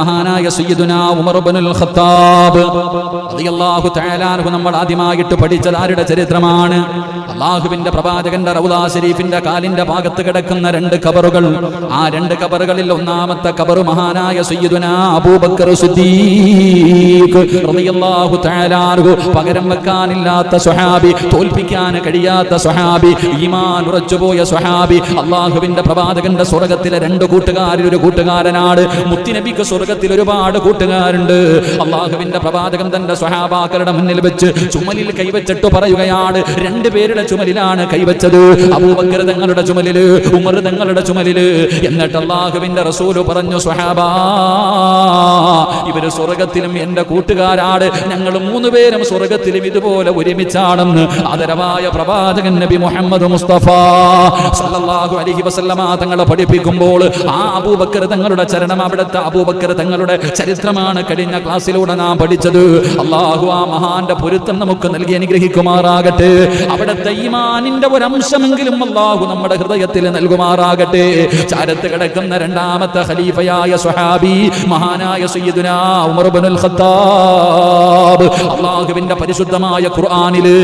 മഹാനായ സയ്യിദുനാ ഉമർ ഇബ്നുൽ ഖത്താബ് റളിയല്ലാഹു തആല അൻഹു നമ്മൾ ആദ്യമായിട്ട് പഠിച്ചത് ആരുടെ ചരിത്രമാണ്? അല്ലാഹുവിന്റെ പ്രവാചകന്റെ റൗദാ ശരീഫിന്റെ കാലിന്റെ ഭാഗത്ത് കിടക്കുന്ന രണ്ട് ഖബറുകൾ. ആ രണ്ട് ഖബറുകളിൽ ഒന്നാമത്തെ ഖബർ മഹാനായ സയ്യിദുനാ അബൂബക്കർ സിദ്ദീഖ് റളിയല്ലാഹു തആല അൻഹു. പകരം വെക്കാനില്ലാത്ത സ്വഹാബി, തോൽപ്പിക്കാൻ കഴിയാത്ത സ്വഹാബി, ഈമാൻ ഉറച്ചുപോയ സ്വഹാബി. അല്ലാഹുവിന്റെ പ്രവാചകന്റെ സ്വർഗ്ഗത്തിലെ രണ്ട് കൂട്ടുകാരിൽ ഒരു കൂട്ടുകാരനാണ്. മുത്തുനബിക്ക് സ്വർഗ്ഗത്തിൽ ഒരുപാട് കൂട്ടുകാരുണ്ട്. അല്ലാഹുവിന്റെ പ്രവാചകൻ തന്റെ സ്വഹാബാക്കളുടെ മുന്നിൽ വെച്ച് ചുമലിൽ കൈവച്ചിട്ട് പറയുകയാണ്, രണ്ടുപേരുടെ ചുമലിലാണ് കൈവച്ചത്. അബൂബക്കർ തങ്ങളുടെ ചുമലില്, ഉമർ തങ്ങളുടെ ചുമലില്. എന്നിട്ട് അല്ലാഹുവിന്റെ റസൂല് പറഞ്ഞു, സ്വഹാബാ, ഇവര് സ്വർഗ്ഗത്തിലും എന്റെ കൂട്ടുകാരാണ്, ഞങ്ങൾ മൂന്നുപേരും സ്വർഗ്ഗത്തിലും ഇതുപോലെ ഒരുമിച്ചാണെന്ന് ആദരവായ പ്രവാചകൻ നബി മുഹമ്മദ് മുസ്തഫ സല്ലല്ലാഹു അലൈഹി വസല്ലമ തങ്ങളെ പഠിപ്പിക്കുമ്പോൾ ആ അബൂബക്കർ തങ്ങളുടെ ചരണം, അവിടുത്തെ അബൂബക്കർ തങ്ങളുടെ ചരിത്രമാണ് കഴിഞ്ഞ ക്ലാസ്സിലൂടെ നാം പഠിച്ചത്. അല്ലാഹു ആ മഹാന്റെ പൊരുത്തം നമുക്ക് നൽകി അനുഗ്രഹിക്കുമാറാകട്ടെ. അവിടുത്തെ ഈമാനിന്റെ ഒരു അംശമെങ്കിലും അല്ലാഹു നമ്മുടെ ഹൃദയത്തിൽ നൽകുമാറാകട്ടെ. ചാരത്ത് കിടക്കുന്ന രണ്ടാമത്തെ ഖലീഫയായ സ്വഹാബി മഹാനായ സയ്യിദുനാ ഉമർ ഇബ്നുൽ ഖത്താബ്. അല്ലാഹുവിന്റെ പരിശുദ്ധമായ ഖുർആനില്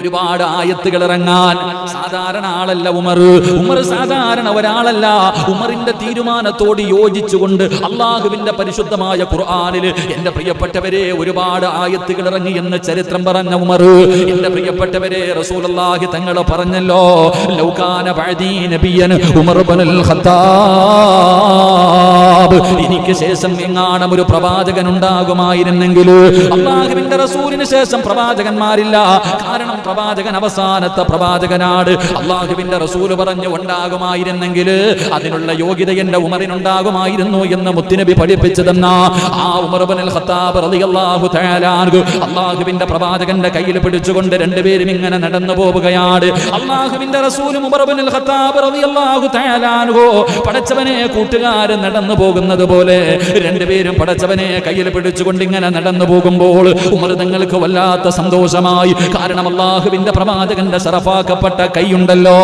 ഒരുപാട് ആയത്തുകൾ ഇറങ്ങാൻ സാധാരണ ആളല്ല ഉമർ. ഉമർ സാധാരണ ഒരാളല്ല. ഉമറിന്റെ തീരുമാനത്തോട് യോജിച്ചുകൊണ്ട് അള്ളാഹുവിന്റെ പരിശുദ്ധമായ ഖുർആനിൽ എന്റെ പ്രിയപ്പെട്ടവരെ ഒരുപാട് ആയത്തുകൾ ഇറങ്ങി എന്ന് ചരിത്രം പറഞ്ഞ ഉമർ. എന്റെ പ്രിയപ്പെട്ടവരെ, റസൂലുള്ളാഹി തങ്ങൾ പറഞ്ഞല്ലോ, ലൗകാന ബഅദീ നബിയ്യൻ ഉമർ ഇബ്നുൽ ഖത്താബ്. എനിക്ക് ശേഷം എങ്ങാനും ഒരു പ്രവാചകൻ ഉണ്ടാകുമായിരുന്നെങ്കിൽ, അള്ളാഹുവിന്റെ റസൂലിന് ശേഷം പ്രവാചകന്മാരില്ല. കാരണം പ്രവാചകൻ അവസാനത്തെ പ്രവാചകനാണ്. അള്ളാഹുവിന്റെ റസൂല് പറഞ്ഞു, ഉണ്ടാകുമായിരുന്നെങ്കിൽ അതിനുള്ള യോഗ്യത എന്റെ ഉമറിനുണ്ടാകുമായിരുന്നു എന്ന് മുത്തുനബി പഠിപ്പിച്ചു തന്ന ആ ഉമർ ഇബ്നുൽ ഖത്താബ് റളിയല്ലാഹു തആല അൻഹു അള്ളാഹുവിന്റെ പ്രവാചകന്റെ കയ്യിൽ പിടിച്ചുകൊണ്ട് രണ്ടുപേരും ഇങ്ങനെ നടന്നു പോവുകയാണ്. അള്ളാഹുവിന്റെ റസൂലും ഉമർ ഇബ്നുൽ ഖത്താബ് റളിയല്ലാഹു തആല അൻഹു പടച്ചവനെ കൂട്ടുകാരൻ നടന്നു പോകുന്നത് പോലെ രണ്ടുപേരും പടച്ചവനെ കയ്യിൽ പിടിച്ചുകൊണ്ട് ഇങ്ങനെ നടന്നു പോകുമ്പോൾ ഉമർ തങ്ങൾക്ക് വല്ലാത്ത സന്തോഷമായി. കാരണം അല്ലാഹുവിന്റെ പ്രവാചകന്റെ ശറഫാക്കപ്പെട്ട കൈയുണ്ടല്ലോ,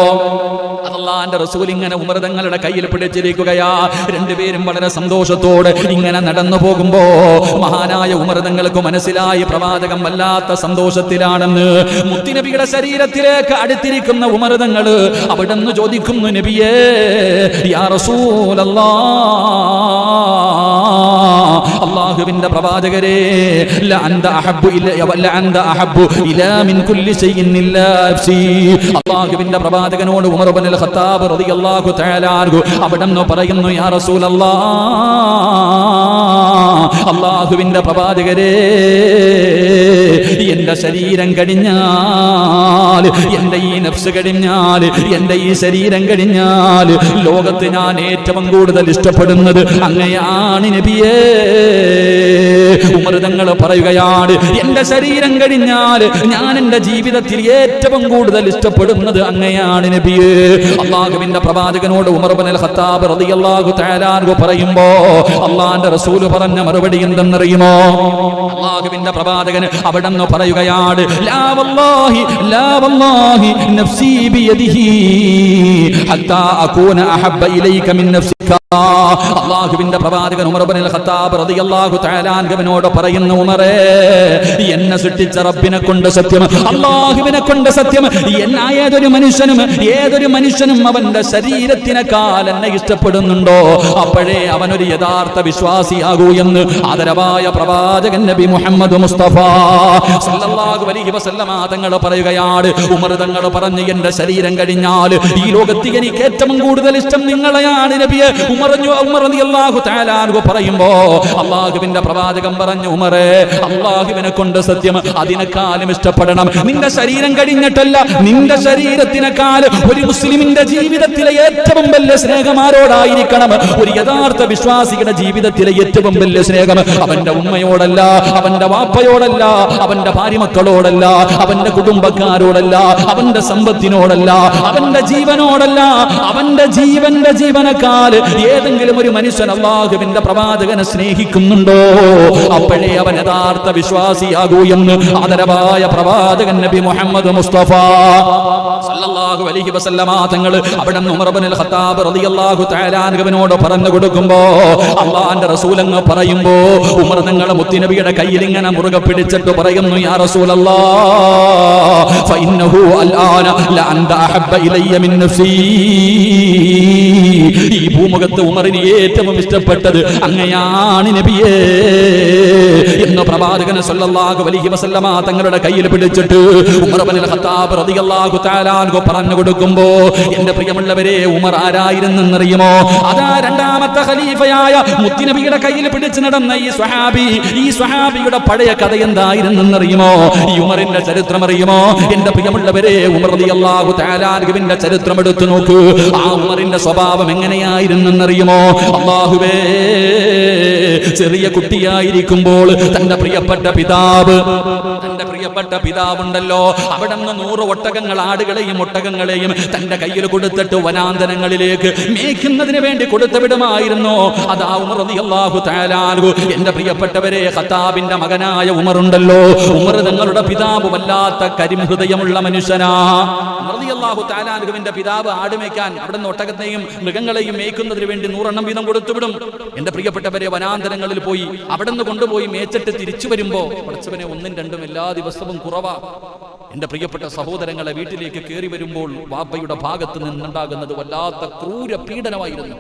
അല്ലാഹുവിന്റെ റസൂൽ ഇങ്ങനെ ഉമർ തങ്ങളുടെ കയ്യിൽ പിടിച്ചിരിക്കുകയാ. രണ്ടുപേരും വളരെ സന്തോഷത്തോടെ ഇങ്ങനെ നടന്നു പോകുമ്പോ മഹാനായ ഉമർ തങ്ങൾക്ക് മനസ്സിലായി പ്രവാചകൻ വല്ലാത്ത സന്തോഷത്തിലാണെന്ന്. മുത്തുനബിയുടെ ശരീരത്തിലേക്ക് അടുത്തിരിക്കുന്ന ഉമർ തങ്ങൾ അവിടുന്ന് ചോദിക്കുന്നു, നബിയേ, യാ റസൂലല്ലാഹ്, അല്ലാഹുവിന്റെ പ്രവാചകരെ, ലഅന്ത അഹബ്ബു ഇലാ മിൻ കുല്ലി ശൈഇൻ ഇല്ലാ നഫ്സി. അല്ലാഹുവിന്റെ പ്രവാചകനോട് ഉമർ ഇബ്നുൽ ഖത്താബ് റളിയല്ലാഹു തആല അൻഹു അവിടുന്ന് പറയുന്നു, യാ റസൂലല്ലാഹ്, അല്ലാഹുവിന്റെ പ്രവാചകരെ, എന്റെ ശരീരം കഴിഞ്ഞാൽ, എന്റെ ഈ നഫ്സ് കഴിഞ്ഞാൽ, എന്റെ ഈ ശരീരം കഴിഞ്ഞാൽ ലോകത്ത് ഞാൻ ഏറ്റവും കൂടുതൽ ഇഷ്ടപ്പെടുന്നത് അങ്ങയാണ് നബിയേ. ഉമർ തങ്ങൾ പറയുകയാണ്, എന്റെ ശരീരം കഴിഞ്ഞാൽ ഞാൻ എന്റെ ജീവിതത്തിൽ ഏറ്റവും കൂടുതൽ ഇഷ്ടപ്പെടുന്നത് അങ്ങയാണ് നബിയേ. അല്ലാഹുവിന്റെ പ്രവാചകനോട് ഉമർ ഇബ്നുൽ ഖത്താബ് റളിയല്ലാഹു തആല അൻഹു പറയുമ്പോ അല്ലാഹുവിന്റെ റസൂൽ പറഞ്ഞ മറുപടി എന്തെന്നറിയുമോ? അല്ലാഹുവിന്റെ പ്രവാചകൻ അവിടെന്ന് പറയുകയാണ്, ലാ വല്ലാഹി നഫ്സി ബിയദിഹി ഹത്താ അകൂന അഹബ്ബ ഇലൈക മിൻ നഫ്സിക. അല്ലാഹുവിന്റെ പ്രവാചകൻ ഉമർ ഇബ്നുൽ ഖത്താബ് റളിയല്ലാഹു തആല അൻഹുവിനോട് പറയുന്നു, ഉമറേ, എന്നെ സൃഷ്ടിച്ച റബ്ബിനെ കൊണ്ട് സത്യം, അല്ലാഹുവിനെ കൊണ്ട് സത്യം, ഏതൊരു മനുഷ്യനും അവന്റെ ശരീരത്തിനേക്കാൾ എന്നെ ഇഷ്ടപ്പെടുന്നുണ്ടോ അപ്പോഴേ അവനൊരു യഥാർത്ഥ വിശ്വാസിയാകൂ എന്ന് ആദരവായ പ്രവാചകൻ നബി മുഹമ്മദ് മുസ്തഫ സല്ലല്ലാഹു അലൈഹി വസല്ലമ തങ്ങൾ പറയുകയാണ്. ഉമർ തങ്ങൾ പറഞ്ഞു, എന്റെ ശരീരം കഴിഞ്ഞാൽ ഈ ലോകത്ത് എനിക്ക് ഏറ്റവും കൂടുതൽ ഇഷ്ടം നിങ്ങളെയാണ് നബിയെ. ഉമർ റളിയല്ലാഹു തആല അൻഹു പറയുമ്പോ അല്ലാഹുവിന്റെ പ്രവാചകൻ പറഞ്ഞു, ഉമറേ, അല്ലാഹുവിനെ കൊണ്ട് സത്യം, അതിനേക്കാളും ഇഷ്ടപ്പെടണം. നിന്റെ ശരീരം കഴിഞ്ഞിട്ടല്ല, നിന്റെ ശരീരത്തിനേക്കാൾ ഒരു മുസ്ലിമിന്റെ ജീവിതത്തിലെ ഏറ്റവും വലിയ സ്നേഹം ആരോടായിരിക്കണം? ഒരു യഥാർത്ഥ വിശ്വാസിയുടെ ജീവിതത്തിലെ ഏറ്റവും വലിയ സ്നേഹം അവന്റെ ഉമ്മയോടല്ല, അവന്റെ വാപ്പയോടല്ല, അവന്റെ ഭാര്യ മക്കളോടല്ല, അവന്റെ കുടുംബക്കാരോടല്ല, അവന്റെ സമ്പത്തിനോടല്ല, അവന്റെ ജീവനോടല്ല, അവന്റെ ജീവനേക്കാൾ ഏതെങ്കിലും ഒരു മനുഷ്യൻ അല്ലാഹുവിന്റെ പ്രവാചകനെ സ്നേഹിക്കുന്നുണ്ടോ അപ്പോഴേ അവൻ യഥാർത്ഥ വിശ്വാസിയാകൂ എന്ന് ആദരവായ പ്രവാചകൻ നബി മുഹമ്മദ് മുസ്തഫ സല്ലല്ലാഹു അലൈഹി വസല്ലമ തങ്ങൾ അവിടെ ഉമർ ഇബ്നുൽ ഖത്താബ് റളിയല്ലാഹു തആല അൻഹുവിനോട് പറഞ്ഞു കൊടുക്കുമ്പോ അല്ലാഹുവിന്റെ റസൂൽ അങ്ങ് പറയുമ്പോ ഉമർ തങ്ങളെ മുത്തുനബിയുടെ കയ്യിൽ ഇങ്ങനെ മുറുകെ പിടിച്ചിട്ട് പറയുന്നു യാ റസൂലല്ലാഹ് ഫഇന്നഹു അൽആന ലഅൻത അഹബ്ബ ഇലയ്യ മിൻ നഫ്സി ഈ ഭൂമുഖത്ത് ഉമറിന് ഏറ്റവും ഇഷ്ടപ്പെട്ടത് അങ്ങയാണ് നബിയേ എന്ന് പ്രവാചകൻ സല്ലല്ലാഹു അലൈഹി വസല്ലമ തങ്ങളുടെ കയ്യിൽ പിടിച്ചിട്ട് ഉമർ ഇബ്നുൽ ഖത്താബ് റളിയല്ലാഹു തആല അൻഹു പറഞ്ഞു കൊടുക്കുമ്പോ എന്റെ പ്രിയമുള്ളവരെ ഉമർ ആരായിരുന്നെന്നറിയുമോ അതാ രണ്ടാമത്തെ ഖലീഫയായ മുത്തുനബിയുടെ കയ്യിൽ പിടിച്ചു നടന്ന ഈ സ്വഹാബിയുടെ പഴയ കഥ എന്തായിരുന്നെന്നറിയുമോ ഈ ഉമറിന്റെ ചരിത്രം അറിയുമോ എന്റെ പ്രിയമുള്ളവരെ ഉമർ റളിയല്ലാഹു തആല അൻഹുവിന്റെ ചരിത്രം എടുത്തു നോക്കൂ ആ ഉമറിന്റെ സ്വഭാവം എങ്ങനെയായിരുന്നെന്നറിയുമോ അല്ലാഹുവേ ചെറിയ കുട്ടിയായിരിക്കുമ്പോൾ തന്റെ പ്രിയപ്പെട്ട പിതാവുണ്ടല്ലോ അവിടെ നിന്ന് 100 ഒട്ടകങ്ങൾ ആടുകളെയും ഒട്ടകങ്ങളെയും തന്റെ കയ്യിൽ കൊടുത്തിട്ട് വനാന്തരങ്ങളിലേക്ക് മേയ്ക്കുന്നതിന് വേണ്ടി കൊടുത്തു വിടുമായിരുന്നു അതാ ഉമർ റളിയല്ലാഹു തആല അൻഹു എന്റെ പ്രിയപ്പെട്ടവരെ ഖത്താബിന്റെ മകനായ ഉമർ ഉണ്ടല്ലോ ഉമർ തങ്ങളുടെ പിതാവ് വല്ലാത്ത കരിംഹൃദയമുള്ള മനുഷ്യനാ റളിയല്ലാഹു തആല അൻഹുവിന്റെ പിതാവ് ആടുമേക്കാൻ അവിടെ നിന്ന് ഒട്ടകത്തെയും മൃഗങ്ങളെയും മേയ്ക്കുന്നതിന് വേണ്ടി 100 എണ്ണം വീതം കൊടുത്തുവിടും എന്റെ പ്രിയപ്പെട്ടവരെ വനാന്തരങ്ങളിൽ പോയി അവിടെ നിന്ന് കൊണ്ടുപോയി മേച്ചിട്ട് തിരിച്ചു വരുമ്പോ പടച്ചവനെ 1ഉം 2ഉം എല്ലാ ദിവസവും കുറവാ എന്റെ പ്രിയപ്പെട്ട സഹോദരങ്ങളെ വീട്ടിലേക്ക് കയറി വരുമ്പോൾ വാപ്പയുടെ ഭാഗത്ത് നിന്നുണ്ടാകുന്നത് വല്ലാത്ത ക്രൂര പീഡനമായിരുന്നു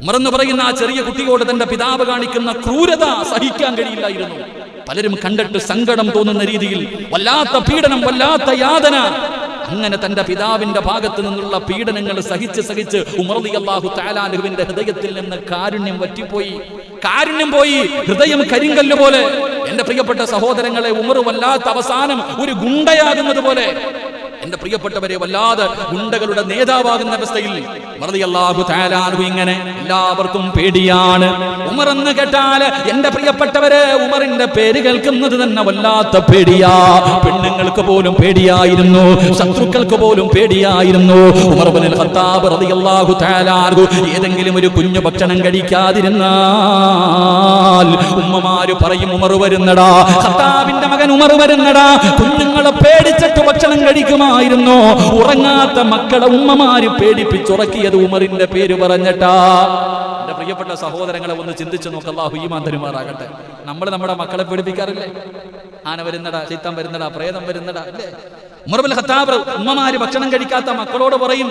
ഉമറെന്ന് പറയുന്ന ആ ചെറിയ കുട്ടിയോട് തന്റെ പിതാവ് കാണിക്കുന്ന ക്രൂരത സഹിക്കാൻ കഴിയില്ലായിരുന്നു പലരും കണ്ടിട്ട് സങ്കടം തോന്നുന്ന രീതിയിൽ വല്ലാത്ത പീഡനം വല്ലാത്ത യാതന അങ്ങനെ തന്റെ പിതാവിന്റെ ഭാഗത്ത് നിന്നുള്ള പീഡനങ്ങൾ സഹിച്ച് ഉമർ റളിയല്ലാഹു തആല അൻഹുവിന്റെ ഹൃദയത്തിൽ നിന്ന് കാരുണ്യം പോയി ഹൃദയം കരിങ്കല്ല് പോലെ എന്റെ പ്രിയപ്പെട്ട സഹോദരങ്ങളെ ഉമർ വല്ലാത്ത അവസാനം ഒരു ഗുണ്ടയാകുന്നത് പോലെ എന്റെ പ്രിയപ്പെട്ടവരെ വല്ലാതെ ഗുണ്ടകളുടെ നേതാവാകുന്ന അവസ്ഥയിൽ റളിയല്ലാഹു തആല അൻഹു ഇങ്ങനെ എല്ലാവർക്കും പേടിയാണ് ഉമർ എന്ന് കേട്ടാൽ എന്റെ പ്രിയപ്പെട്ടവരെ ഉമറിന്റെ പേര് കേൾക്കുന്നത് തന്നെ വല്ലാത്ത പേടിയാ പെണ്ണുങ്ങൾക്ക് പോലും പേടിയായിരുന്നു ശത്രുക്കൾക്ക് പോലും പേടിയായിരുന്നു ഉമർ ഇബ്നുൽ ഖത്താബ് റളിയല്ലാഹു തആല അൻഹു ഏതെങ്കിലും ഒരു കുഞ്ഞു ഭക്ഷണം കഴിക്കാതിരുന്നാൽ ഉമ്മമാര് പറയും ഉമർ വരുന്നടാ ഖത്താബിന്റെ മകൻ ഉമർ വരുന്നടാ കുഞ്ഞുങ്ങളെ പേടിച്ചിട്ട് ഭക്ഷണം കഴിക്കുമായിരുന്നു ഉറങ്ങാത്ത മക്കളെ ഉമ്മമാര് പേടിപ്പിച്ചുറക്കിയത് ഉമറിന്റെ പേര് പറഞ്ഞിട്ടാ എന്റെ പ്രിയപ്പെട്ട സഹോദരങ്ങളെ ഒന്ന് ചിന്തിച്ചു നോക്ക് അല്ലാഹു ഈമാൻ തരുമാറാകട്ടെ നമ്മൾ നമ്മുടെ മക്കളെ പേടിപ്പിക്കാറില്ലേ ആന വരുന്നടാ ചൈത്താൻ വരുന്നടാ പ്രേതം വരുന്നടാ അല്ലേ ഉമർ ഇബ്നുൽ ഖത്താബ് ഉമ്മമാര് ഭക്ഷണം കഴിക്കാത്ത മക്കളോട് പറയും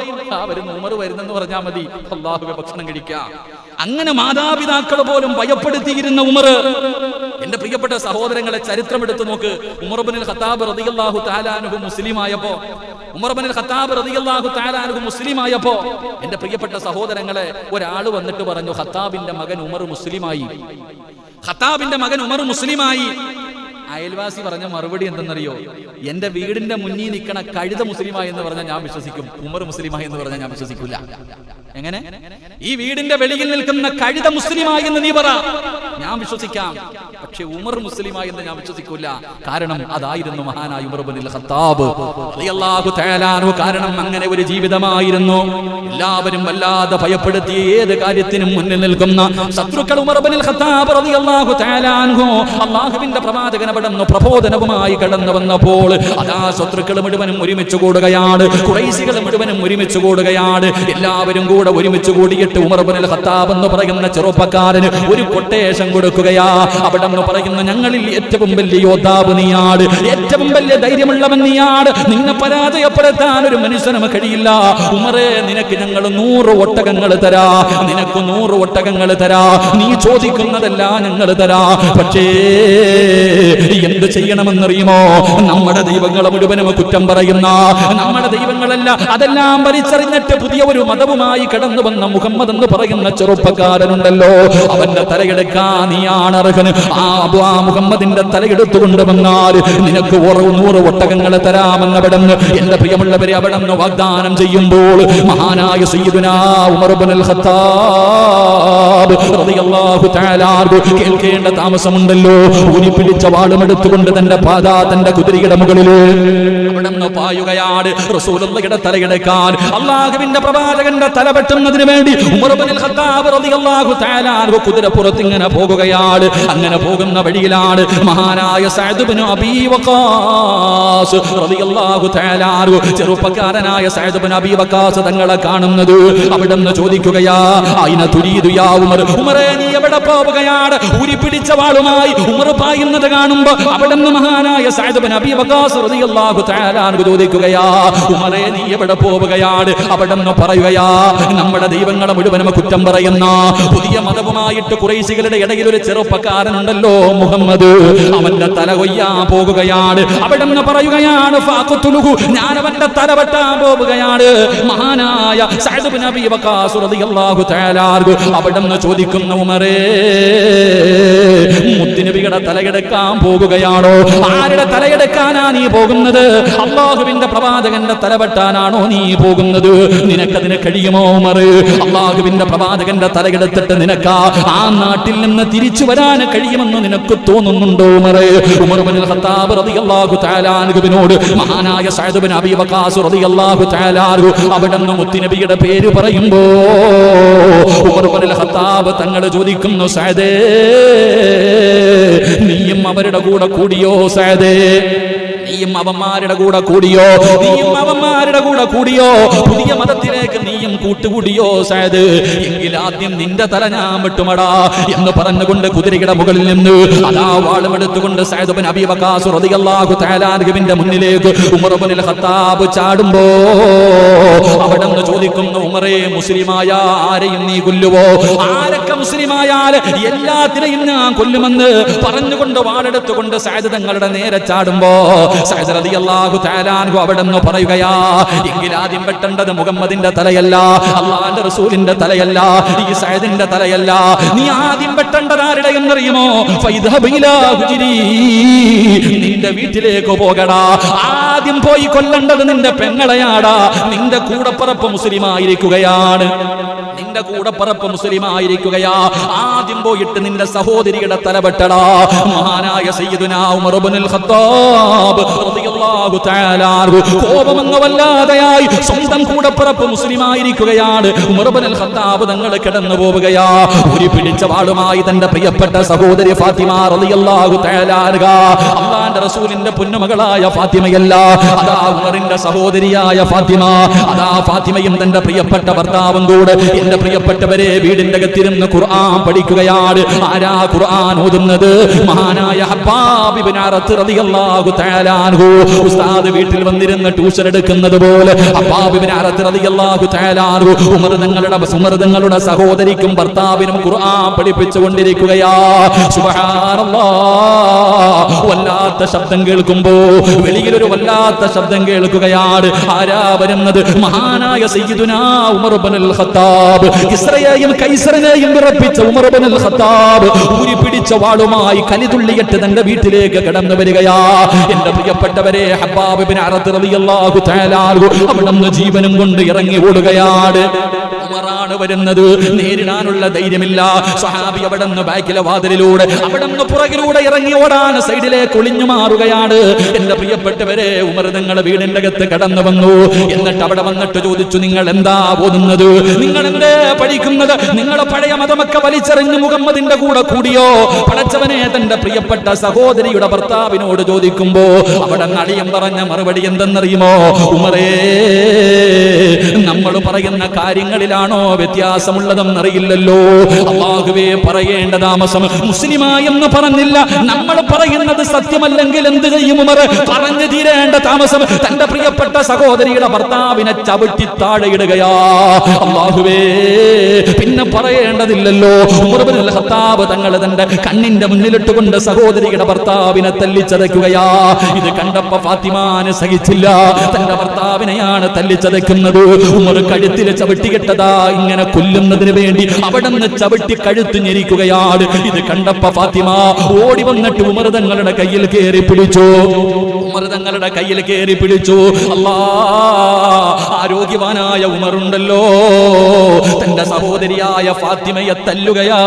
വരുന്നു ഉമർ വരുന്നെന്ന് പറഞ്ഞാൽ മതി അല്ലാഹുവേ ഭക്ഷണം കഴിക്കാം അങ്ങനെ മാതാപിതാക്കൾ പോലും ഭയപ്പെടുത്തിയിരുന്ന ഉമർ എന്റെ പ്രിയപ്പെട്ട സഹോദരങ്ങളെ ചരിത്രം എടുത്തു നോക്ക് ഉമർ ഇബ്നുൽ ഖത്താബ് റളിയല്ലാഹു തആല അൻഹു മുസ്ലിമായപ്പോ എന്റെ പ്രിയപ്പെട്ട സഹോദരങ്ങളെ ഒരാൾ വന്നിട്ട് പറഞ്ഞു ഖത്താബിന്റെ മകൻ ഉമർ മുസ്ലിമായി അയൽവാസി പറഞ്ഞ മറുപടി എന്തെന്നറിയോ എന്റെ വീടിന്റെ മുന്നിൽ നിൽക്കണ കഴുത മുസ്ലിമായി എന്ന് പറഞ്ഞാൽ ഞാൻ വിശ്വസിക്കും ഉമർ മുസ്ലിമായി എന്ന് പറഞ്ഞാൽ ഞാൻ വിശ്വസിക്കൂല എങ്ങനെ ഈ വീടിന്റെ വെളിയിൽ നിൽക്കുന്ന കഴുത മുസ്ലിമായി എന്ന് നീ പറ ഞാൻ വിശ്വസിക്കാം പക്ഷെ ഉമർ മുസ്ലിമായി എന്ന് ഞാൻ വിശ്വസിക്കൂല കാരണം അതായിരുന്നു മഹാനായ ഉമർ ഇബ്നുൽ ഖത്താബ് റളിയല്ലാഹു തആല അൻഹു കാരണം അങ്ങനെ ഒരു ജീവിതമായിരുന്നു എല്ലാവരും വല്ലാതെ ഭയപ്പെടുത്തി ഏത് കാര്യത്തിനും മുന്നിൽ നിൽക്കുന്ന ശത്രുക്കൾ ഉമർ ഇബ്നുൽ ഖത്താബ് റളിയല്ലാഹു തആല അൻഹു അല്ലാഹുവിന്റെ പ്രവാചകൻ അവിടുന്ന് പ്രബോധനവുമായി കടന്നു വന്നപ്പോൾ അതാ ശത്രുക്കൾ മുഴുവനും ഒരുമിച്ച് കൂടുകയാണ് ഖുറൈശികൾ മുഴുവനും ഒരുമിച്ച് കൂടുകയാണ് എല്ലാവരും കൂടെ ഒരുമിച്ച് കൂടിയിട്ട് ഉമർ ഇബ്നുൽ ഖത്താബ് എന്ന് പറയുന്ന ചെറുപ്പക്കാരന് ഒരു കൊട്ടേഷൻ കൊടുക്കുകയാ അവിടെ പറയുന്ന ഞങ്ങളിൽ ഏറ്റവും വലിയ യോദ്ധാവ് നീയാണ് ഏറ്റവും വലിയ ധൈര്യമുള്ളവൻ നീയാണ് നിന്നെ പരാജയപ്പെടുത്താൻ ഒരു മനുഷ്യനും കഴിയില്ല ഉമറേ നിനക്ക് ഞങ്ങൾ 100 ഒട്ടകങ്ങൾ തരാ നിനക്ക് 100 ഒട്ടകങ്ങൾ തരാ നീ ചോദിക്കുന്നതെല്ലാം ഞങ്ങൾ തരാ പക്ഷേ എന്ത് ചെയ്യണമെന്നറിയുമോ നമ്മുടെ ദൈവങ്ങളെ മുഴുവനും കുറ്റം പറയുന്ന നമ്മുടെ ദൈവങ്ങളല്ല അതെല്ലാം വലിച്ചെറിഞ്ഞിട്ട് പുതിയ ഒരു മതവുമായി കടന്നു വന്ന മുഹമ്മദ് എന്ന് പറയുന്ന ചെറുപ്പക്കാരനുണ്ടല്ലോ അവന്റെ തലയെടുക്കാൻ നീയാണ് അർഹൻ. ആ മുഹമ്മദിന്റെ തലയെടുത്തുകൊണ്ട് വന്നാൽ നിനക്ക് 100 ഒട്ടകങ്ങളെ തരാമെന്ന് അവിടുന്ന്, എന്റെ പ്രിയമുള്ളവരെ, അവിടുന്ന് വാഗ്ദാനം ചെയ്യുമ്പോൾ മഹാനായ സയ്യിദുനാ ഉമർ ഇബ്നുൽ ഖത്താബ് റളിയല്ലാഹു തആല കേൾക്കേണ്ട താമസമുണ്ടല്ലോ. ഊരിപ്പിടിച്ച വാളും എടുത്തുകൊണ്ട് തന്റെ കുതിരയുടെ മുകളിൽ അവിടുന്ന് പായുകയാണ്. റസൂലുള്ളാഹിയുടെ തലയെടുക്കാൻ, അല്ലാഹുവിന്റെ പ്രവാചകന്റെ തല വെട്ടുന്നതിന് വേണ്ടി ഉമർ ഇബ്നുൽ ഖത്താബ് റളിയല്ലാഹു തആല കുതിരപ്പുറത്ത് ഇങ്ങനെ പോകുകയാണ്. അങ്ങനെ പോകുന്ന വഴിയിലാണ് മഹാനായ സഅദ് ഇബ്നു അബീ വഖാസ് റളിയല്ലാഹു തആല ചെറുപ്പക്കാരനായ സഅദ് ഇബ്നു അബീ വഖാസ് തങ്ങളെ കാണുന്നത്. അവിടുന്ന് ചോദിക്കുകയാ, അയിന തുരീദു യാ ഉമർ, ഉമറേ നീ എവിടെ പോവുകയാണ്? ഊരിപ്പിടിച്ച വാളുമായി ഉമർ പായുന്നത് കാണുമ്പോ അവിടുന്ന് മഹാനായ സഅദ് ഇബ്നു അബീ വഖാസ് റളിയല്ലാഹു തആല ചോദിക്കുകയാ, ഉമറേ നീ എവിടെ പോവുകയാണ്? അവിടുന്ന് പറയുകയാ, നമ്മുടെ ദൈവങ്ങളെ മുഴുവനും കുറ്റം പറയുന്ന പുതിയ മതവുമായിട്ട് ഖുറൈശികളുടെ ഇടയിൽ ഒരു ചെറുപ്പക്കാരനുണ്ടല്ലോ മുഹമ്മദ്, അവന്റെ തല കൊയ്യാൻ പോകുകയാണ്. അവിടുന്ന് പറയുകയാണ്, ഫഅഖ്തുലുഹു, ഞാൻ അവന്റെ തല വെട്ടാൻ പോവുകയാണ്. മഹാനായ സഅദ് ഇബ്നു അബീ വഖാസ് റളിയല്ലാഹു തആല അവിടുന്ന് ചോദിക്കുന്ന, ഉമറേ മുത്തുനബിയുടെ തലയെടുക്കാൻ പോകുകയാണോ? ആരുടെ തലയെടുക്കാനാ നീ പോകുന്നത്? അല്ലാഹുവിന്റെ പ്രവാചകന്റെ തല വെട്ടാനാണോ നീ പോകുന്നത്? നിനക്കതിന് കഴിയുമോ ഉമർ? അല്ലാഹുവിന്റെ പ്രവാചകന്റെ തലയെടുത്തിട്ട് നിനക്ക് ആ നാട്ടിൽ നിന്ന് തിരിച്ചു വരാൻ കഴിയുമെന്ന് നിനക്ക് തോന്നുന്നുണ്ടോ ഉമർ? ഉമർ ഇബ്നുൽ ഖത്താബ് റളിയല്ലാഹു തആല അൻഹുവിനോട് മഹാനായ സഅദ് ഇബ്നു അബീ വഖാസ് റളിയല്ലാഹു തആല അവിടുന്ന് മുത്തുനബിയുടെ പേര് പറയുമ്പോ ഉമർ ഇബ്നുൽ ഖത്താബ് തങ്ങൾ ചോദിക്കുന്നു, സഅദേ നീയും അവരുടെ കൂടെ കൂടിയോ? സഅദേ നീയും അവന്മാരുടെ കൂടെ കൂടിയോ? നീയും അവന്മാരുടെ കൂടെ കൂടിയോ? പുതിയ മതത്തിലേക്ക് നീയും കൂട്ടുകൂടിയോ സഅദ്? എങ്കിൽ ആദ്യം നിന്റെ തല ഞാൻ വെട്ടുമടാ എന്ന് പറഞ്ഞുകൊണ്ട് കുതിരയുടെ മുകളിൽ നിന്ന് അതാ വാളുമെടുത്തുകൊണ്ട് സഅദ് ഇബ്നു അബീ വഖാസ് റളിയല്ലാഹു തആല അൻഹുവിന്റെ മുന്നിലേക്ക് ഉമർ ഇബ്നുൽ ഖത്താബ് ചാടുമ്പോ അവിടുന്ന് ചോദിക്കുന്നു, ഉമറേ മുസ്ലിമായ ആരെയും നീ കൊല്ലുവോ? ആരൊക്കെ മുസ്ലിമായാൽ എല്ലാത്തിനെയും ഞാൻ കൊല്ലുമെന്ന് പറഞ്ഞുകൊണ്ട് വാളെടുത്തുകൊണ്ട് സഅദ് തങ്ങളുടെ നേരെ ചാടുമ്പോ സഅദ് റളിയല്ലാഹു തആല അൻഹു അവിടുന്ന് പറയുകയാ, എങ്കിൽ ആദ്യം വെട്ടേണ്ടത് മുഹമ്മദിന്റെ തലയല്ല, അല്ലാഹുവിന്റെ റസൂലിന്റെ തലയല്ല, ഈ സഅദിന്റെ തലയല്ല. നീ ആദ്യം വെട്ടേണ്ടത് ആരുടെ എന്നറിയുമോ? ഫൈദ്ഹബ് ഇലാ ഹുജ്രി, നിന്റെ വീട്ടിലേക്ക് പോകടാ. ആദ്യം പോയി കൊല്ലേണ്ടത് നിന്റെ പെങ്ങളെയാടാ. നിന്റെ കൂടപ്പറപ്പ് മുസ്ലിമായിരിക്കുകയാണ്, നിന്റെ കൂടപ്പറപ്പ് മുസ്ലിമായിരിക്കുകയാ. ആദ്യം പോയിട്ട് നിന്റെ സഹോദരിയുടെ തല വെട്ടടാ. മഹാനായ സയ്യിദുനാ ഉമർ ഇബ്നുൽ ഖത്താബ് റളിയല്ലാഹു തആല കോപമെന്ന് വല്ലാതെയായി സ്വന്തം കൂടപ്പറപ്പ് മുസ്ലിമായിരിക്കുകയാണ്. ഉമർ ഇബ്നുൽ ഖത്താബ് തങ്ങൾ കിടന്നു പോവുകയാ. ഒരു പിടിച്ച വാളുമായി തന്റെ പ്രിയപ്പെട്ട സഹോദരി ഫാത്തിമ റളിയല്ലാഹു തആല അല്ലാഹുവിന്റെ റസൂലിന്റെ പൊന്നുമകളായ ഫാത്തിമയല്ല, അതാ ഉമറിന്റെ സഹോദരിയായ ഫാത്തിമ. അതാ ഫാത്തിമയും തന്റെ പ്രിയപ്പെട്ട ഭർത്താവും കൂടെ എന്റെ പ്രിയപ്പെട്ടവരെ വീടിന്റെ അകത്തിരുന്ന് ഖുർആൻ പഠിക്കുകയാണ്. ആരാ ഖുർആൻ ഓതുന്നത്? മഹാനായ ഹബ്ബാബ് ഇബ്നു അറത്ത് റളിയല്ലാഹു തആല അൻഹു. ഉസ്താദ് വീട്ടിൽ വന്നിരുന്ന് ട്യൂഷൻ എടുക്കുന്നത് പോലെ ഹബ്ബാബ് ഇബ്നു അറത്ത് റളിയല്ലാഹു തആല അൻഹു ഉമർ തങ്ങളുടെ സഹോദരിക്കും ഭർത്താവിനും ഖുർആൻ പഠിപ്പിച്ചുകൊണ്ടിരിക്കുകയാ. സുബ്ഹാനല്ലാഹ്, വല്ലാത്ത ശബ്ദം കേൾക്കുമ്പോ വെളിയിലൊരു വല്ലാത്ത ശബ്ദം കേൾക്കുകയാണ്. ആരാ വരുന്നത്? മഹാനായ സയ്യിദുനാ ഉമർ ഇബ്നുൽ ഖത്താബ്. ഇസ്രയേലും കൈസറിനെയും വിറപ്പിച്ച ഉമർ ഇബ്നുൽ ഖത്താബ് ഊരി പിടിച്ച വാളുമായി കലിതുള്ളിയിട്ട് തന്റെ വീട്ടിലേക്ക് കടന്നു വരികയാ. എന്റെ പ്രിയപ്പെട്ടവരെ, ഹബ്ബാബ് ഇബ്നു അറത്ത് റളിയല്ലാഹു തആല അവിടുന്ന് ജീവനും കൊണ്ട് ഇറങ്ങി ഓടുകയാണ്. ഉമറാണ് വരുന്നത്. നേരിടാനുള്ള ധൈര്യമില്ല. സ്വഹാബി അവിടുന്ന് ബാക്കിലെ വാതിലിലൂടെ അവിടുന്ന് പുറകിലൂടെ ഇറങ്ങി ഓടാൻ സൈഡിലേക്ക് ഒളിഞ്ഞു മാറുകയാണ്. എന്റെ പ്രിയപ്പെട്ടവരെ, ഉമർ തങ്ങളുടെ വീടിന്റെ അകത്ത് കടന്നു വന്നു. എന്നിട്ട് അവിടെ വന്നിട്ട് ചോദിച്ചു, നിങ്ങൾ എന്താ ഓതുന്നത്? നിങ്ങൾ എന്തേ പഠിക്കുന്നത്? നിങ്ങളെ പഴയ മതമൊക്കെ വലിച്ചെറിഞ്ഞ് മുഹമ്മദിന്റെ കൂടെ കൂടിയോ? പടച്ചവനെ തന്റെ പ്രിയപ്പെട്ട സഹോദരിയുടെ ഭർത്താവിനോട് ചോദിക്കുമ്പോ അവിടെ നടിയം പറഞ്ഞ മറുപടി എന്തെന്നറിയുമോ? ഉമറേ, നമ്മൾ പറയുന്ന കാര്യങ്ങളിലാണോ വ്യത്യാസമുള്ളതെന്നറിയില്ലല്ലോ. അല്ലാഹുവേ, പറയേണ്ട താമസം. മുസ്ലിമായെന്ന് പറഞ്ഞില്ല, നമ്മൾ പറയുന്നത് സത്യമല്ലെങ്കിൽ എന്ത് ചെയ്യും ഉമർ? പറഞ്ഞു തീരേണ്ട താമസം. തന്റെ പ്രിയപ്പെട്ട സഹോദരിയുടെ ഭർത്താവിനെ ചവിട്ടി താഴെയിടുകയാ. അല്ലാഹുവേ, പിന്നെ പറയേണ്ടതില്ലല്ലോ. ഉമർ ഇബ്നുൽ ഖത്താബ് തങ്ങൾ തന്റെ കണ്ണിന്റെ മുന്നിലിട്ടുകൊണ്ട് സഹോദരിയുടെ ഭർത്താവിനെ തല്ലിച്ചതയ്ക്കുകയാ. ഇത് കണ്ടപ്പോ ഫാത്തിമാന് സഹിച്ചില്ല. തന്റെ ഭർത്താവിനെയാണ് തല്ലിച്ചതയ്ക്കുന്നത്. ഉമർ കഴുത്തിൽ ചവിട്ടികെട്ടതാ ഇങ്ങനെ കൊല്ലുന്നതിന് വേണ്ടി അവിടെ നിന്ന് ചവിട്ടി കഴുത്ത് ഞെരിക്കുകയാണ്. ഇത് കണ്ടപ്പോ ഫാത്തിമ ഓടി വന്നിട്ട് ഉമർ തങ്ങളുടെ കയ്യിൽ കയറി പിടിച്ചു. ഉമർ തങ്ങളുടെ കയ്യിൽ കയറി പിടിച്ചു. അല്ലാ, ആരോഗ്യവാനായ ഉമറുണ്ടല്ലോ തന്റെ സഹോദരിയായ ഫാത്തിമയെ തല്ലുകയാ.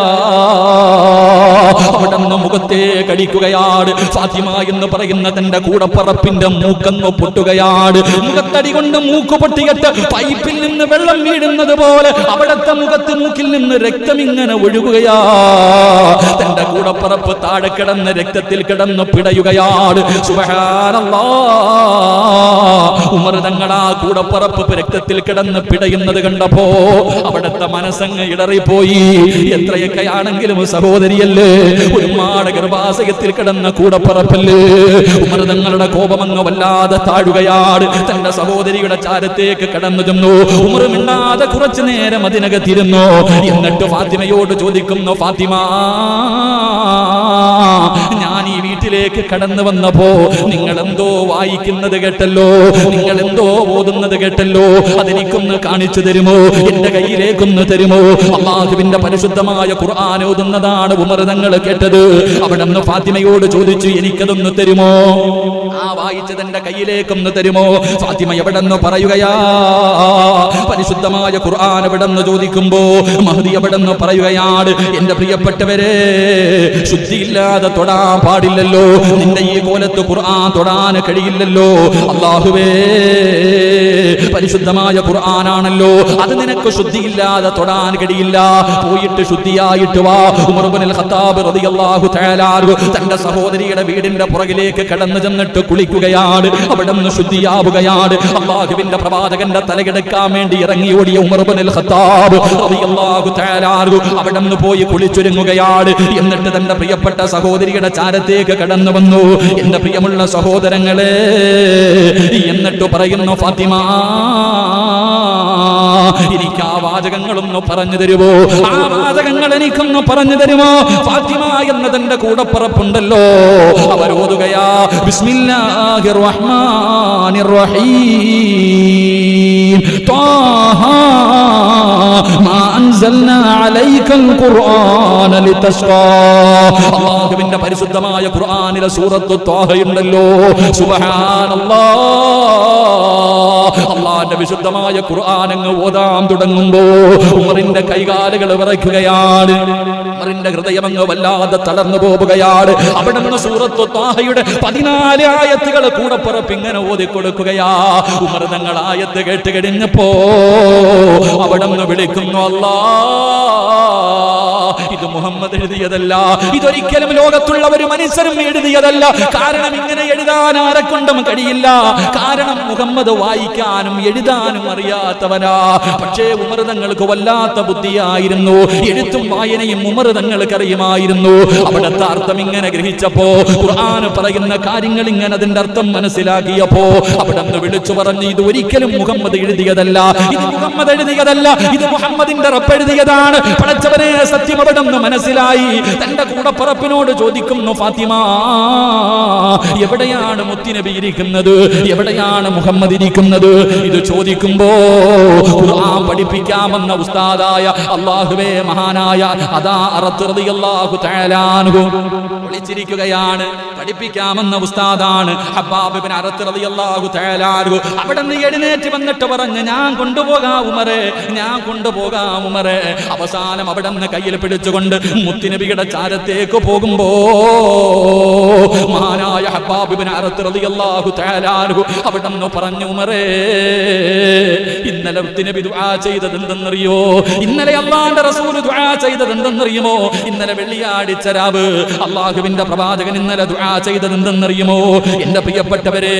അവിടെ നിന്ന് മുഖത്തെ കടിക്കുകയാണ്. ഫാത്തിമ എന്ന് പറയുന്ന തന്റെ കൂടപ്പറപ്പിന്റെ മൂക്കന്ന് പൊട്ടുകയാണ്. മുഖത്തടി കൊണ്ട് മൂക്ക് പൊട്ടിയിട്ട് പൈപ്പിൽ നിന്ന് വെള്ളം വീഴുന്നത് പോലെ അവിടത്തെ മുഖത്ത് മൂക്കിൽ നിന്ന് രക്തം ഇങ്ങനെ ഒഴുകുകയാ. തന്റെ കൂടപ്പറപ്പ് താഴെ കിടന്ന് രക്തത്തിൽ കിടന്ന് പിടയുകയാണ്. സുബ്ഹാനല്ലാഹ്, ഉമർ തങ്ങളാ കൂടപ്പറപ്പ് രക്തത്തിൽ കിടന്ന് പിടയുന്നത് കണ്ടപ്പോ അവിടത്തെ മനസ്സങ്ങ് ഇടറിപ്പോയി. എത്രയൊക്കെയാണെങ്കിലും സഹോദരിയല്ലേ, ഒരുപാട് ഗർഭാശയത്തിൽ കിടന്ന കൂടപ്പറപ്പല്ലേ. ഉമർ തങ്ങളുടെ കോപമങ്ങ് വല്ലാതെ താഴുകയാണ്. തന്റെ സഹോദരിയുടെ ചാരത്തേക്ക് കടന്നു ചെന്നു. ഉമർ മിണ്ടാതെ കുറച്ചു നേരം അതിനകത്തിരുന്നു. എന്നിട്ട് ഫാത്തിമയോട് ചോദിക്കുന്നു, ഫാത്തിമ, ഞാൻ ഈ വീട്ടിലേക്ക് കടന്നു വന്നപ്പോ നിങ്ങൾ എന്തോ വായിക്കുന്നത് കേട്ടല്ലോ, നിങ്ങൾ എന്തോ ഓതുന്നത് കേട്ടല്ലോ, അതെനിക്കൊന്ന് കാണിച്ചു തരുമോ? എന്റെ കയ്യിലേക്കൊന്ന് തരുമോ? അല്ലാഹുവിന്റെ പരിശുദ്ധമായ ഖുർആൻ ഓതുന്നതാണ് ഉമർ തങ്ങൾ കേട്ടത്. അവിടെ നിന്ന് ഫാത്തിമയോട് ചോദിച്ചു, എനിക്കതൊന്ന് തരുമോ? ആ വായിച്ചത് എന്റെ കയ്യിലേക്കൊന്ന് തരുമോ? ഫാത്തിമ എവിടെ നിന്ന് പറയുകയാ, പരിശുദ്ധമായ ഖുർആൻ എവിടെ നിന്ന് ചോദിക്കുമ്പോ മഹദി എവിടെ നിന്ന് പറയുകയാണ്, എന്റെ പ്രിയപ്പെട്ടവരെ, ശുദ്ധിയില്ലാതെ തൊടാൻ പാടില്ലല്ലോ. നിന്റെ ഈ കോലത്ത് ഖുർആൻ തൊടാൻ കഴിയില്ലല്ലോ. അല്ലാഹുവേ, പരിശുദ്ധമായ ഖുർആനാണല്ലോ, അത് നിനക്ക് ശുദ്ധിയില്ലാതെ തൊടാൻ കഴിയില്ല. പോയിട്ട് ശുദ്ധിയായിട്ട് വാ. ഉമർ ഇബ്നുൽ ഖത്താബ് റളിയല്ലാഹു തആല തന്റെ സഹോദരിയുടെ വീടിന്റെ പുറകിലേക്ക് കടന്നു ചെന്നിട്ട് കുളിക്കുകയാണ്. അവിടെ നിന്ന് ശുദ്ധിയാവുകയാണ്. അല്ലാഹുവിന്റെ പ്രവാചകന്റെ തലകിടക്കാൻ വേണ്ടി ഇറങ്ങി ഓടിയ ഉമർ ഇബ്നുൽ ഖത്താബ് റളിയല്ലാഹു തആല അവിടെ നിന്ന് പോയി കുളിച്ചൊരുങ്ങുകയാണ്. എന്നിട്ട് തന്റെ പ്രിയപ്പെട്ട സഹോദരിയുടെ ചാരത്തേക്ക് കടന്നു വന്നു. എന്റെ പ്രിയമുള്ള സഹോദരങ്ങളെ, എന്നിട്ട് പറയുന്നു, ഫാത്തിമ, എനിക്ക് ആ വാചകങ്ങളൊന്ന് പറഞ്ഞു തരുമോ? ആ വാചകങ്ങൾ എനിക്കൊന്ന് പറഞ്ഞു തരുമോ? ഫാത്തിമ എന്നതിന്റെ കൂടപ്പുറപ്പുണ്ടല്ലോ, അവരോതുകയാ, ബിസ്മില്ലാഹിർ റഹ്മാനിർ റഹീം, ത്വാഹ മാ അൻസൽനാ അലൈക്കൽ ഖുർആന ലിതശ്ഖാ. അല്ലാഹുവിന്റെ പരിശുദ്ധമായ ഖുർആനിലെ സൂറത്ത് ത്വാഹയുണ്ടല്ലോ, സുബ്ഹാനല്ലാഹ്, അല്ലാഹുവിന്റെ വിശുദ്ധമായ ഖുർആൻ അങ്ങ് ഓതാൻ തുടങ്ങുമ്പോ ഉമറിന്റെ കൈകാലുകൾ വിറയ്ക്കുകയാണ്. ഉമറിന്റെ ഹൃദയം അങ്ങ് വല്ലാതെ തളർന്നു പോവുകയാണ്. അവിടെ നിന്ന് സൂറത്ത് ത്വാഹയുടെ 14 ആയത്തുകൾ കൂടപ്പുറപ്പ് ഇങ്ങനെ ഓതിക്കൊടുക്കുകയാ. ഉമർ തങ്ങൾ ആയത്ത് കേട്ട് കഴിഞ്ഞപ്പോ അവിടെ നിന്ന് വിളിക്കുന്നു, അല്ലാ, ഇത് മുഹമ്മദ് എഴുതിയതല്ല, ഇതൊരിക്കലും ലോകത്തുള്ള ഒരു മനുഷ്യരും എഴുതിയതല്ല. കാരണം ഇങ്ങനെ എഴുതാൻ ആരെക്കൊണ്ടും കഴിയില്ല. കാരണം മുഹമ്മദ് വായിക്കാനും എഴുതാനും അറിയാത്തവനാ. പക്ഷേ ഉമർ തങ്ങൾക്ക് വല്ലാത്ത ബുദ്ധിയായിരുന്നു. എഴുത്തും വായനയും ഉമർ തങ്ങൾക്ക് അറിയുമായിരുന്നു. അവിടുത്തെ അർത്ഥം ഇങ്ങനെ ഗ്രഹിച്ചപ്പോ, ഖുർആൻ പറയുന്ന കാര്യങ്ങൾ ഇങ്ങനെ അതിന്റെ അർത്ഥം മനസ്സിലാക്കിയപ്പോ അവിടെ നിന്ന് വിളിച്ചു പറഞ്ഞു, ഇത് ഒരിക്കലും മുഹമ്മദ് എഴുതിയതല്ല, ഇത് മുഹമ്മദ് എഴുതിയതല്ല, ഇത് മുഹമ്മദിന്റെ റബ്ബ് എഴുതിയതാണ്. പടച്ചവനെ, സത്യം അവിടെ നിന്ന് മനസ്സിലായി. തന്റെ കൂടപ്പറപ്പിനോട് ചോദിക്കുന്നു, ഫാത്തിമ, എവിടെയാണ് മുത്തുനബി ഇരിക്കുന്നത്? എവിടെയാണ് മുഹമ്മദ് ഇരിക്കുന്നത്? ഇത് ചോദിക്കുമ്പോ ഖുർആൻ പഠിപ്പിക്കാമെന്ന ഉസ്താദായ അല്ലാഹുവേ മഹാനായ അദാ അറത്ത് റളിയല്ലാഹു തആല അൻഹു വിളിച്ചിരിക്കുകയാണ്. പഠിപ്പിക്കാമെന്ന ഉസ്താദാണ് ഹബ്ബാബ് ഇബ്നു അറത്ത് റളിയല്ലാഹു തആല അൻഹു. അവിടെ നിന്ന് എഴുന്നേറ്റ് വന്നിട്ട് പറഞ്ഞു, ഞാൻ കൊണ്ടുപോകാം ഉമറേ, ഞാൻ കൊണ്ടുപോകാം ഉമറേ. അവസാനം അവിടെ നിന്ന് കയ്യിൽ പിടിച്ചുകൊണ്ട് മുത്തുനബിയുടെ ചാരത്തേക്ക് പോകുമ്പോ മഹാനായ ഹബ്ബാബ് ഇബ്നു അറത്ത് റളിയല്ലാഹു തആല അൻഹു അവിടെ നിന്ന് പറഞ്ഞു, ഉമറേ, ഇന്നലെ മുത്തുനബി ദുആ ചെയ്തത് എന്തെന്നറിയോ? ഇന്നലെ അല്ലാഹുവിന്റെ റസൂൽ ദുആ ചെയ്തത് എന്തെന്നറിയുമോ? ഇന്നലെ വെള്ളിയാഴ്ച രാവ് അല്ലാഹുവിന്റെ പ്രവാചകൻ ഇന്നലെ ദുആ ചെയ്തത് എന്തെന്നറിയുമോ? എന്റെ പ്രിയപ്പെട്ടവരെ,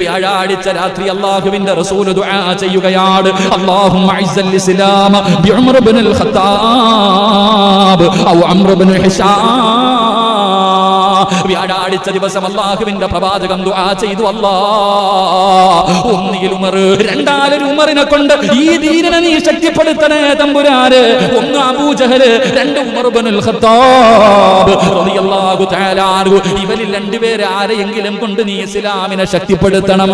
വ്യാഴാഴ്ച രാത്രി അല്ലാഹുവിന്റെ റസൂൽ ദുആ ചെയ്യുകയാണ്, അല്ലാഹുമ്മ ഇസ്സൽ ഇസ്ലാമ ബി ഉമർ ഇബ്നുൽ ഖത്താബ് ഔ അംർ ഇബ്നു ഹിശാം. വ്യാഴാഴ്ച ദിവസം അല്ലാഹുവിന്റെ പ്രവാചകൻ ദുആ ചെയ്തു, അല്ലാഹ്, ഒന്നിൽ ഉമർ, രണ്ടാലൊരു ഉമറിനെ കൊണ്ട് ഈ ദീനിനെ നീ ശക്തിപ്പെടുത്തണേ തമ്പുരാനെ. ഒന്ന് അബൂജഹൽ, രണ്ട് ഉമർ ഇബ്നുൽ ഖത്താബ് റളിയല്ലാഹു തആല അൻഹു. ഇവരിൽ രണ്ടുപേരെ ആരെയെങ്കിലും കൊണ്ട് നീ ഇസ്ലാമിനെ ശക്തിപ്പെടുത്തണം.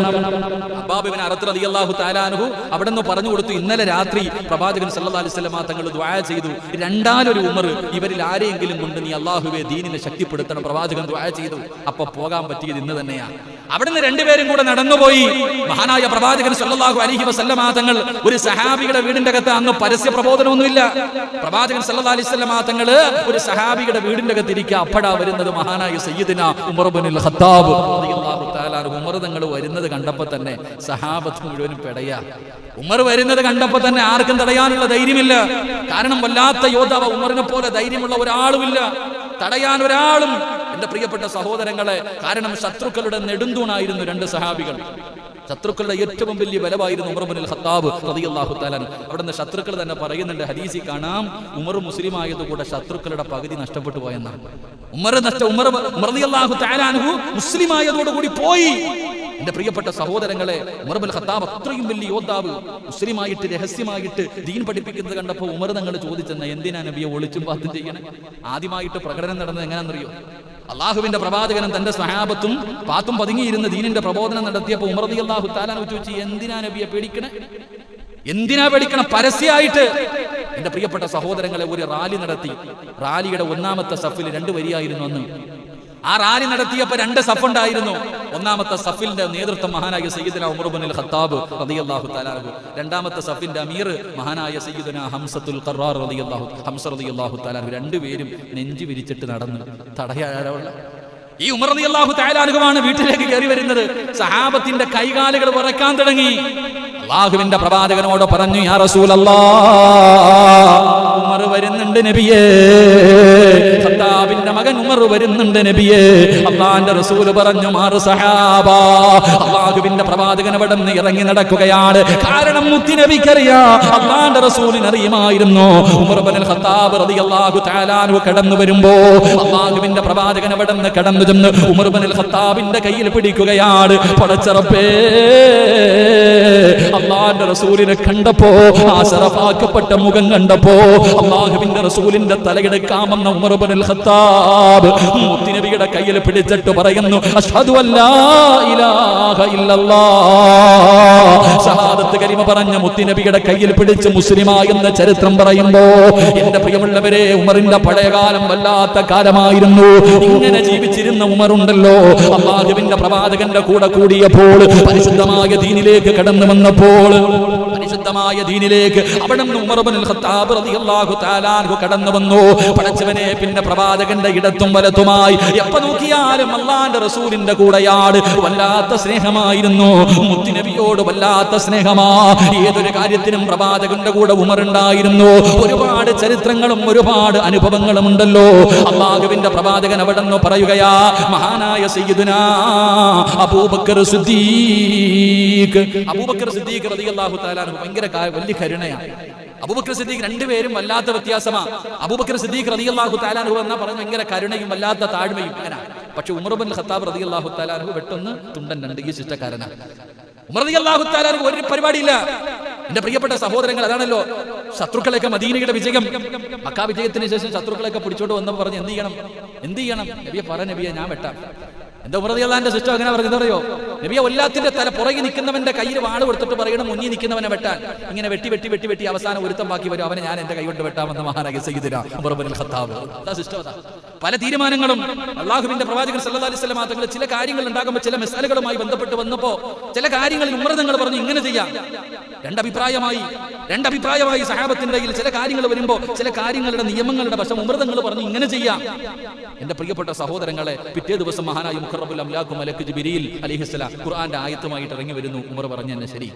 ഖുബാബ് ഇബ്നു അറത്ത് റളിയല്ലാഹു തആല അൻഹു അവിടുന്ന് പറഞ്ഞു കൊടുത്തു, ഇന്നലെ രാത്രി പ്രവാചകൻ സല്ലല്ലാഹു അലൈഹി വസല്ലം തങ്ങൾ ദുആ ചെയ്തു, രണ്ടാലൊരു ഉമർ ഇവരിൽ ആരെയെങ്കിലും കൊണ്ട് നീ അല്ലാഹുവേ ദീനിനെ ശക്തിപ്പെടുത്തണം. പ്രവാചകൻ ദുആ ചെയ്തു. അപ്പൊ പോകാൻ പറ്റിയത് ഇന്ന് തന്നെയാണ്. അവിടുന്ന് രണ്ടുപേരും കൂടെ നടന്നുപോയി. മഹാനായ പ്രവാചകൻ സല്ലല്ലാഹു അലൈഹി വസല്ലം തങ്ങൾ ഒരു സഹാബിയുടെ വീടിന്റെ അകത്ത്, അന്ന് പരസ്യ പ്രബോധനമൊന്നുമില്ല, പ്രവാചകൻ സല്ലല്ലാഹു അലൈഹി വസല്ലം തങ്ങൾ ഒരു സഹാബിയുടെ വീടിന്റെ അകത്ത് ഇരിക്കുക. അപ്പോഴാ വരുന്നത് മഹാനായ സയ്യിദുന ഉമർ ഇബ്നുൽ ഖത്താബ് റളിയല്ലാഹു തആല അൻഹു. ഉമർ തങ്ങൾ വരുന്നത് കണ്ടപ്പോൾ തന്നെ സഹാബത്ത് മുഴുവനും പെടയാ. ഉമർ വരുന്നത് കണ്ടപ്പോൾ തന്നെ ആർക്കും തടയാനുള്ള ധൈര്യമില്ല. കാരണം വല്ലാത്ത യോദ്ധാവ്, ഉമറിനെ പോലെ ധൈര്യമുള്ള ഒരാളുമില്ല, തടയാൻ ഒരാളും. എന്റെ പ്രിയപ്പെട്ട സഹോദരങ്ങളെ, കാരണം ശത്രുക്കളുടെ നെടുന്തൂണായിരുന്നു രണ്ട് സഹാബികൾ. ശത്രുക്കളുടെ ഏറ്റവും വലിയ ബലമായിരുന്നു ഉമർ ഇബ്നുൽ ഖത്താബ് റളിയല്ലാഹു തആല. അവിടുന്ന് ശത്രുക്കൾ തന്നെ പറയുന്നുണ്ട്, ഹദീസിൽ കാണാം, ഉമർ മുസ്ലിം ആയതുകൂടെ ശത്രുക്കളുടെ പകുതി നഷ്ടപ്പെട്ടു പോയെന്നാണ്. ഉമർ റളിയല്ലാഹു തആല അൻഹു മുസ്ലിം ആയതോടുകൂടി പോയി. എന്റെ പ്രിയപ്പെട്ട സഹോദരങ്ങളെ, ഉമർ ഇബ്നുൽ ഖത്താബ് അത്രയും വലിയ യോദ്ധാവ്, മുസ്ലിമായിട്ട് രഹസ്യമായിട്ട് ദീൻ പഠിപ്പിക്കുന്നത് കണ്ടപ്പോൾ ഉമർ തങ്ങൾ ചോദിച്ചെന്ന, എന്തിനാ നബിയെ ഒളിച്ചും പാത്തും ചെയ്യണേ? ആദ്യമായിട്ട് പ്രകടനം നടന്നത് എങ്ങനെയാണെന്നറിയോ? അള്ളാഹുവിന്റെ പ്രവാചകനും തന്റെ സ്വഹാബത്തും പാത്തും പതുങ്ങിയിരുന്ന് ദീനിന്റെ പ്രബോധനം നടത്തിയപ്പോൾ ഉമർ റളിയല്ലാഹു തആല അൻഹു ചോദിച്ചു, എന്തിനാ നബിയെ പേടിക്കണേ? എന്തിനാ പേടിക്കണം? പരസ്യമായിട്ട്. എന്റെ പ്രിയപ്പെട്ട സഹോദരങ്ങളെ, ഒരു റാലി നടത്തി. റാലിയുടെ ഒന്നാമത്തെ സഫിൽ 2 വരിയായിരുന്നു അന്ന്. ആ റാലി നടത്തിയപ്പോൾ 2 സഫ് ഉണ്ടായിരുന്നു. ഒന്നാമത്തെ സഫിന്റെ നേതൃത്വം മഹാനായ സയ്യിദുന ഉമർ ഇബ്നുൽ ഖത്താബ് റളിയല്ലാഹു തആല അൻഹു. രണ്ടാമത്തെ സഫിന്റെ അമീർ മഹാനായ സയ്യിദുന ഹംസത്തുൽ ഖറാർ റളിയല്ലാഹു തആല അൻഹു. രണ്ടുപേരും നെഞ്ചു വിരിച്ചിട്ട് നടന്നു. തടയാനുള്ള ഈ ഉമർ റളിയല്ലാഹു തആല അൻഹുവാണ് വീട്ടിലേക്ക് കയറി വരുന്നത്. സഹാബത്തിന്റെ കൈകാലുകൾ വിറക്കാൻ തുടങ്ങി. അല്ലാഹുവിന്റെ പ്രവാചകനോട് പറഞ്ഞു, യാ റസൂലല്ലാഹ്, ഉമർ വരുന്നുണ്ട് നബിയേ, ഖത്താബിന്റെ മകൻ ഉമർ വരുന്നുണ്ട് നബിയേ. അല്ലാഹുവിന്റെ റസൂൽ പറഞ്ഞു, മാറു സഹാബ. അല്ലാഹുവിന്റെ പ്രവാചകൻ അവിടെ നിന്ന് ഇറങ്ങി നടക്കുകയാണ്. കാരണം മുത്തുനബിക്കറിയാം, അല്ലാഹുവിന്റെ റസൂലിന് അറിയുമായിരുന്നു, ഉമർ ഇബ്നുൽ ഖത്താബ് റളിയല്ലാഹു തആല അൻഹു കടന്നു വരുമ്പോ അല്ലാഹുവിന്റെ പ്രവാചകൻ അവിടെ നിന്ന് കടന്നു ചെന്ന് ഉമർ ഇബ്നുൽ ഖത്താബിന്റെ കയ്യിൽ പിടിക്കുകയാണ്. പടച്ചറപ്പേ, അല്ലാഹുവിന്റെ റസൂലിനെ കണ്ടപ്പോ, ആ ശറഫാക്കപ്പെട്ട മുഖം കണ്ടപ്പോ, അല്ലാഹുവിന്റെ റസൂലിന്റെ തലയെടുക്കാമെന്ന ഉമർ ഇബ്നുൽ ഖത്താബ് മുത്തുനബിയുടെ കയ്യിൽ പിടിച്ചിട്ട് പറയുന്നു, അശ്ഹദു അല്ലാ ഇലാഹ ഇല്ലല്ലാഹ്. ഷഹാദത്ത് കലിമ പറഞ്ഞ മുത്തുനബിയുടെ കയ്യിൽ പിടിച്ച് മുസ്ലിമായെന്ന ചരിത്രം പറയുമ്പോ, എന്റെ പ്രിയമുള്ളവരെ, ഉമറിന്റെ പഴയകാലം വല്ലാത്ത കാലമായിരുന്നു. ഇങ്ങനെ ജീവിച്ചിരുന്ന ഉമറുണ്ടല്ലോ, അല്ലാഹുവിന്റെ പ്രവാചകന്റെ കൂടെ കൂടിയപ്പോൾ, പരിശുദ്ധമായ ദീനിലേക്ക് കടന്നു വന്നപ്പോൾ, പരിശുദ്ധമായ ദീനിലേക്ക് അവിടെ നിന്ന് ഉമർ ഇബ്നുൽ ഖത്താബ് റളിയല്ലാഹു തആല അൻഹു കടന്നു വന്നു. പടച്ചവനെ, പിന്നെ പ്രവാചകന്റെ ഇടത്തും വലത്തുമായി എപ്പോ നോക്കിയാലും അല്ലാഹുവിന്റെ റസൂലിന്റെ കൂടെയാണ്. വല്ലാത്ത സ്നേഹമായിരുന്നു മുത്തുനബിയോട്, വല്ലാത്ത സ്നേഹമാ. ഏതൊരു കാര്യത്തിനും പ്രവാചകന്റെ കൂടെ ഉമർ ഉണ്ടായിരുന്നു. ഒരുപാട് ചരിത്രങ്ങളും ഒരുപാട് അനുഭവങ്ങളും ഉണ്ടല്ലോ. അല്ലാഹുവിന്റെ പ്രവാചകൻ അവിടെ നിന്ന് പറയുകയാ, മഹാനായ സയ്യിദുനാ അബൂബക്കർ സിദ്ദീഖ് റളിയല്ലാഹു തആല അൻഹു ഭയങ്കര വലിയ കരുണയാണ്. അബൂബക്കർ സിദ്ദീഖ് രണ്ടുപേരും വല്ലാത്ത വ്യത്യാസമാ. അബൂബക്കർ സിദ്ദീഖ് റളിയല്ലാഹു തആല അൻഹു എന്നാ പറഞ്ഞ ഭയങ്കര കരുണയും വല്ലാത്ത താഴ്മയും അങ്ങനെ. പക്ഷെ ഉമർ ഇബ്നുൽ ഖത്താബ് റളിയല്ലാഹു തആല അൻഹു വെട്ടൊന്ന് തുണ്ടൻ രണ്ട് ഈ ശിഷ്ടക്കാരനാണ്. ഉമർ റളിയല്ലാഹു തആല അൻഹു ഒരു പരിപാടിയില്ല. എന്റെ പ്രിയപ്പെട്ട സഹോദരങ്ങൾ, അതാണല്ലോ ശത്രുക്കളൊക്കെ മദീനയുടെ വിജയം, മക്ക വിജയത്തിന് ശേഷം ശത്രുക്കളൊക്കെ പിടിച്ചോണ്ട് വന്നപ്പോൾ പറഞ്ഞു, എന്ത് ചെയ്യണം നബിയെ? പറ നബിയെ, ഞാൻ വെട്ടാം. എന്താ ഉമർ റളിയല്ലാഹുവിന്റെ സിസ്റ്റം അങ്ങനെ പറഞ്ഞത് അറിയോ? നബിയെ, എല്ലാത്തിന്റെ തല പുറകെ നിൽക്കുന്നവന്റെ കയ്യിൽ വാള് കൊടുത്തിട്ട് പറയണം, മുന്നിൽ നിൽക്കുന്നവനെ വെട്ടാൻ. ഇങ്ങനെ വെട്ടി അവസാനം ഒരുത്തം ബാക്കി വരും, അവനെ ഞാൻ എന്റെ കൈ കൊണ്ട് വെട്ടാമെന്ന് മഹാനായ സയ്യിദുനാ ഉമർ ഇബ്നുൽ ഖത്താബ്. അതാ സിസ്റ്റം. അതാ പല തീരുമാനങ്ങളും അല്ലാഹുവിന്റെ പ്രവാചകൻ സല്ലല്ലാഹു അലൈഹി വസല്ലം തങ്ങൾ ചില കാര്യങ്ങൾ ഉണ്ടാകുമ്പോൾ, ചില മസാലകളുമായി ബന്ധപ്പെട്ട് വന്നപ്പോ ചില കാര്യങ്ങളിൽ ഉമർ തങ്ങൾ പറഞ്ഞു, ഇങ്ങനെ ചെയ്യാം. രണ്ടഭിപ്രായമായി സഹാബത്തിന്റെ കയ്യിൽ ചില കാര്യങ്ങൾ വരുമ്പോ, ചില കാര്യങ്ങളുടെ നിയമങ്ങളുടെ വശം ഉമർ തങ്ങൾ പറഞ്ഞു, ഇങ്ങനെ ചെയ്യാം. എന്റെ പ്രിയപ്പെട്ട സഹോദരങ്ങളെ, പിറ്റേ ദിവസം മഹാനായ മുഖറബുൽ അംലാഖു മലക്ക് ജിബ്രീൽ അലൈഹിസ്സലാം ഖുർആന്റെ ആയത്തുമായിട്ട് ഇറങ്ങി വരുന്നു. ഉമർ പറഞ്ഞു, എന്നെ ശരി.